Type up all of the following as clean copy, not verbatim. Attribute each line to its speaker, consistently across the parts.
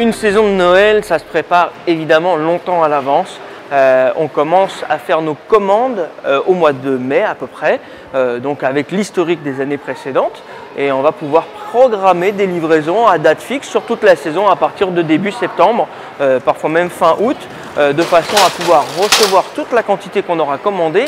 Speaker 1: Une saison de Noël, ça se prépare évidemment longtemps à l'avance. On commence à faire nos commandes au mois de mai à peu près, donc avec l'historique des années précédentes. Et on va pouvoir programmer des livraisons à date fixe sur toute la saison à partir de début septembre, parfois même fin août, de façon à pouvoir recevoir toute la quantité qu'on aura commandée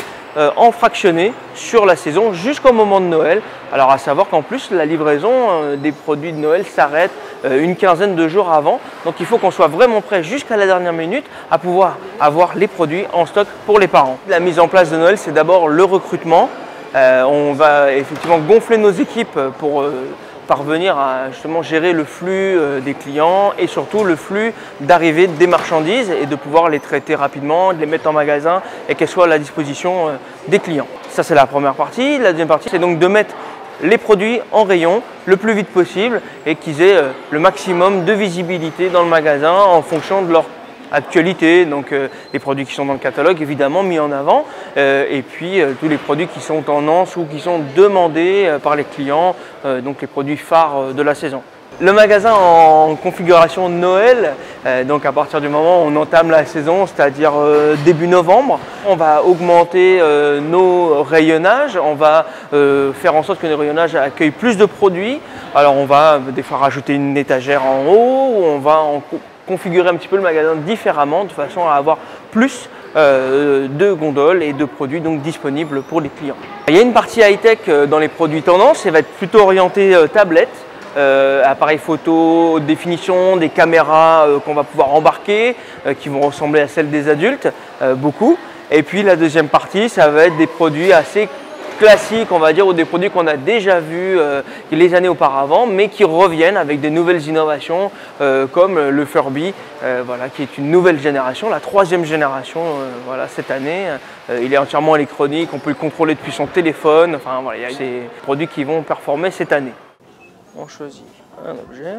Speaker 1: en fractionné sur la saison jusqu'au moment de Noël. Alors à savoir qu'en plus la livraison des produits de Noël s'arrête une quinzaine de jours avant. Donc il faut qu'on soit vraiment prêt jusqu'à la dernière minute à pouvoir avoir les produits en stock pour les parents. La mise en place de Noël, c'est d'abord le recrutement. On va effectivement gonfler nos équipes pour parvenir à justement gérer le flux des clients et surtout le flux d'arrivée des marchandises et de pouvoir les traiter rapidement, de les mettre en magasin et qu'elles soient à la disposition des clients. Ça, c'est la première partie. La deuxième partie, c'est donc de mettre les produits en rayon le plus vite possible et qu'ils aient le maximum de visibilité dans le magasin en fonction de leur actualité, donc les produits qui sont dans le catalogue évidemment mis en avant et puis tous les produits qui sont tendance ou qui sont demandés par les clients, donc les produits phares de la saison. Le magasin en configuration Noël, donc à partir du moment où on entame la saison, c'est-à-dire début novembre, on va augmenter nos rayonnages, on va faire en sorte que nos rayonnages accueillent plus de produits. Alors on va des fois rajouter une étagère en haut, ou on va configurer un petit peu le magasin différemment de façon à avoir plus de gondoles et de produits donc disponibles pour les clients. Il y a une partie high-tech dans les produits tendance, elle va être plutôt orientée tablette. Appareils photo, haute définition, des caméras qu'on va pouvoir embarquer qui vont ressembler à celles des adultes, beaucoup. Et puis la deuxième partie, ça va être des produits assez classiques, on va dire, ou des produits qu'on a déjà vus les années auparavant, mais qui reviennent avec des nouvelles innovations comme le Furby, voilà, qui est une nouvelle génération, la troisième génération voilà, cette année. Il est entièrement électronique, on peut le contrôler depuis son téléphone. Enfin, voilà, il y a des produits qui vont performer cette année. On choisit un objet.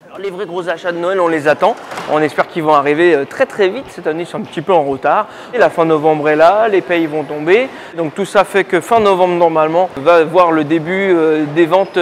Speaker 1: Alors, les vrais gros achats de Noël, on les attend. On espère qu'ils vont arriver très très vite. Cette année, ils sont un petit peu en retard. Et la fin novembre est là, les payes vont tomber. Donc tout ça fait que fin novembre, normalement, on va voir le début des ventes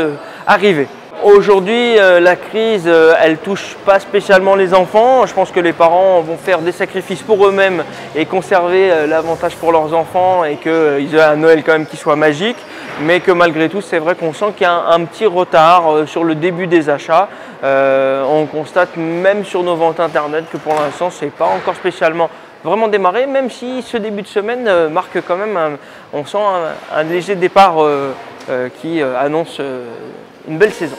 Speaker 1: arriver. Aujourd'hui, la crise, elle touche pas spécialement les enfants. Je pense que les parents vont faire des sacrifices pour eux-mêmes et conserver l'avantage pour leurs enfants et qu'ils aient un Noël quand même qui soit magique. Mais que malgré tout, c'est vrai qu'on sent qu'il y a un petit retard sur le début des achats. On constate même sur nos ventes internet que pour l'instant, c'est pas encore spécialement vraiment démarré, même si ce début de semaine marque quand même, on sent un léger départ qui annonce une belle saison.